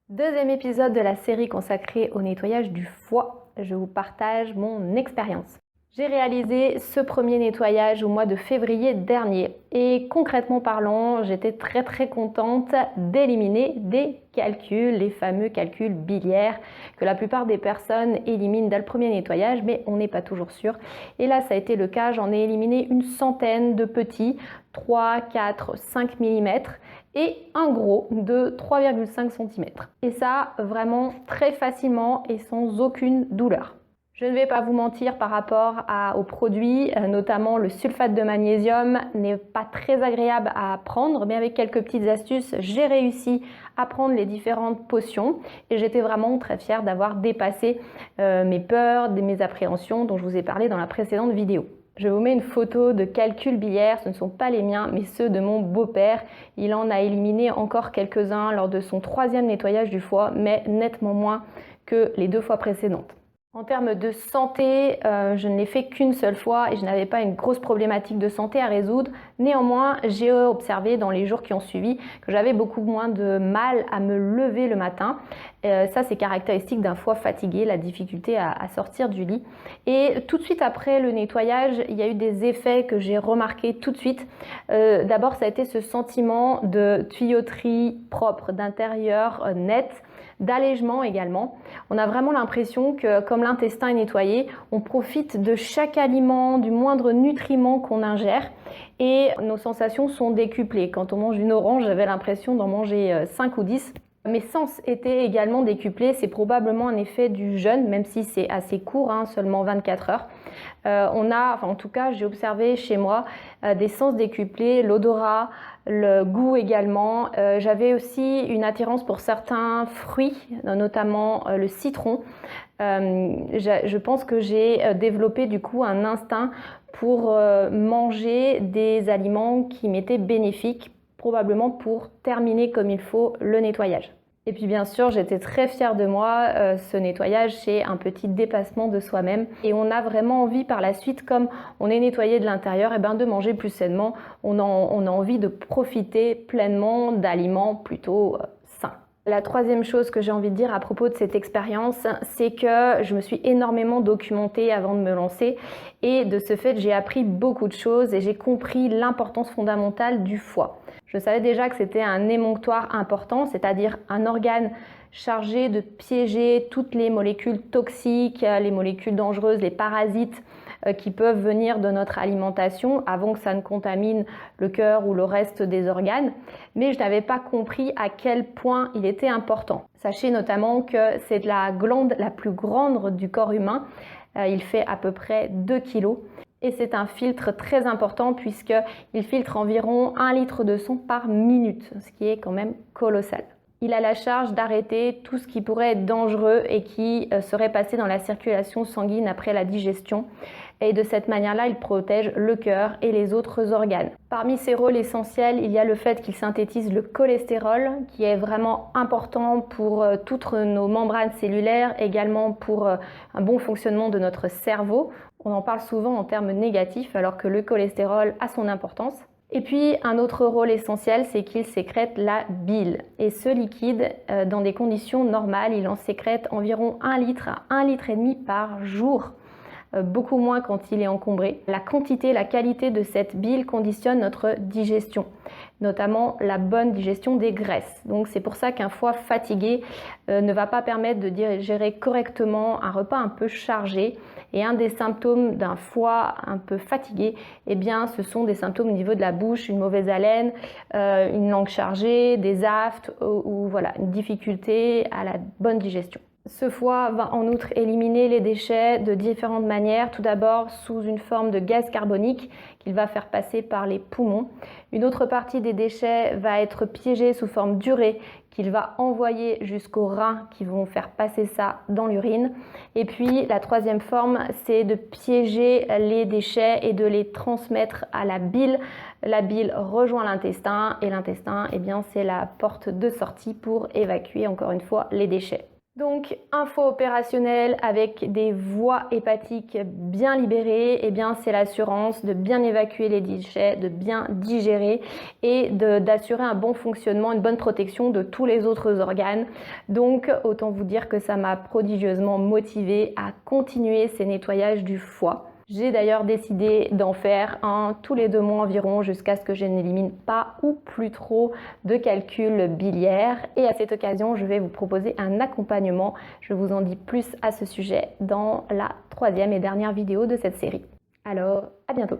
Deuxième épisode de la série consacrée au nettoyage du foie. Je vous partage mon expérience. J'ai réalisé ce premier nettoyage au mois de février dernier et concrètement parlant, j'étais très contente d'éliminer des calculs, les fameux calculs biliaires que la plupart des personnes éliminent dès le premier nettoyage, mais on n'est pas toujours sûr. Et là, ça a été le cas, j'en ai éliminé une centaine de petits, 3, 4, 5 mm et un gros de 3,5 cm. Et ça, vraiment très facilement et sans aucune douleur. Je ne vais pas vous mentir par rapport aux produits, notamment le sulfate de magnésium n'est pas très agréable à prendre, mais avec quelques petites astuces, j'ai réussi à prendre les différentes potions et j'étais vraiment très fière d'avoir dépassé mes peurs, mes appréhensions dont je vous ai parlé dans la précédente vidéo. Je vous mets une photo de calculs biliaires, ce ne sont pas les miens, mais ceux de mon beau-père. Il en a éliminé encore quelques-uns lors de son 3e nettoyage du foie, mais nettement moins que les 2 fois précédentes. En termes de santé, je ne l'ai fait qu'une seule fois et je n'avais pas une grosse problématique de santé à résoudre. Néanmoins, j'ai observé dans les jours qui ont suivi que j'avais beaucoup moins de mal à me lever le matin. Ça, c'est caractéristique d'un foie fatigué, la difficulté à sortir du lit. Et tout de suite après le nettoyage, il y a eu des effets que j'ai remarqués tout de suite. D'abord, ça a été ce sentiment de tuyauterie propre, d'intérieur net, d'allègement également. On a vraiment l'impression que comme l'intestin est nettoyé, on profite de chaque aliment, du moindre nutriment qu'on ingère et nos sensations sont décuplées. Quand on mange une orange, j'avais l'impression d'en manger 5 ou 10. Mes sens étaient également décuplés, c'est probablement un effet du jeûne, même si c'est assez court, seulement 24 heures. En tout cas, j'ai observé chez moi des sens décuplés, l'odorat, le goût également. J'avais aussi une attirance pour certains fruits, notamment le citron. Je pense que j'ai développé du coup un instinct pour manger des aliments qui m'étaient bénéfiques, probablement pour terminer comme il faut le nettoyage. Et puis bien sûr, j'étais très fière de moi. Ce nettoyage, c'est un petit dépassement de soi-même. Et on a vraiment envie par la suite, comme on est nettoyé de l'intérieur, de manger plus sainement. On a envie de profiter pleinement d'aliments plutôt sains. La troisième chose que j'ai envie de dire à propos de cette expérience, c'est que je me suis énormément documentée avant de me lancer et de ce fait, j'ai appris beaucoup de choses et j'ai compris l'importance fondamentale du foie. Je savais déjà que c'était un émonctoire important, c'est-à-dire un organe chargé de piéger toutes les molécules toxiques, les molécules dangereuses, les parasites qui peuvent venir de notre alimentation avant que ça ne contamine le cœur ou le reste des organes. Mais je n'avais pas compris à quel point il était important. Sachez notamment que c'est la glande la plus grande du corps humain. Il fait à peu près 2 kg. Et c'est un filtre très important puisqu'il filtre environ 1 litre de sang par minute, ce qui est quand même colossal. Il a la charge d'arrêter tout ce qui pourrait être dangereux et qui serait passé dans la circulation sanguine après la digestion. Et de cette manière-là, il protège le cœur et les autres organes. Parmi ses rôles essentiels, il y a le fait qu'il synthétise le cholestérol, qui est vraiment important pour toutes nos membranes cellulaires, également pour un bon fonctionnement de notre cerveau. On en parle souvent en termes négatifs, alors que le cholestérol a son importance. Et puis un autre rôle essentiel, c'est qu'il sécrète la bile. Et ce liquide, dans des conditions normales, il en sécrète environ 1 litre à 1,5 litre par jour. Beaucoup moins quand il est encombré. La quantité, la qualité de cette bile conditionne notre digestion, notamment la bonne digestion des graisses. Donc c'est pour ça qu'un foie fatigué ne va pas permettre de digérer correctement un repas un peu chargé. Et un des symptômes d'un foie un peu fatigué, ce sont des symptômes au niveau de la bouche, une mauvaise haleine, une langue chargée, des aphtes ou voilà, une difficulté à la bonne digestion. Ce foie va en outre éliminer les déchets de différentes manières. Tout d'abord sous une forme de gaz carbonique qu'il va faire passer par les poumons. Une autre partie des déchets va être piégée sous forme d'urée qu'il va envoyer jusqu'aux reins qui vont faire passer ça dans l'urine. Et puis la troisième forme, c'est de piéger les déchets et de les transmettre à la bile. La bile rejoint l'intestin et l'intestin, c'est la porte de sortie pour évacuer encore une fois les déchets. Donc, un foie opérationnel avec des voies hépatiques bien libérées, eh bien, c'est l'assurance de bien évacuer les déchets, de bien digérer et d'assurer un bon fonctionnement, une bonne protection de tous les autres organes. Donc, autant vous dire que ça m'a prodigieusement motivée à continuer ces nettoyages du foie. J'ai d'ailleurs décidé d'en faire un tous les 2 mois environ jusqu'à ce que je n'élimine pas ou plus trop de calculs biliaires. Et à cette occasion, je vais vous proposer un accompagnement. Je vous en dis plus à ce sujet dans la 3e et dernière vidéo de cette série. Alors, à bientôt!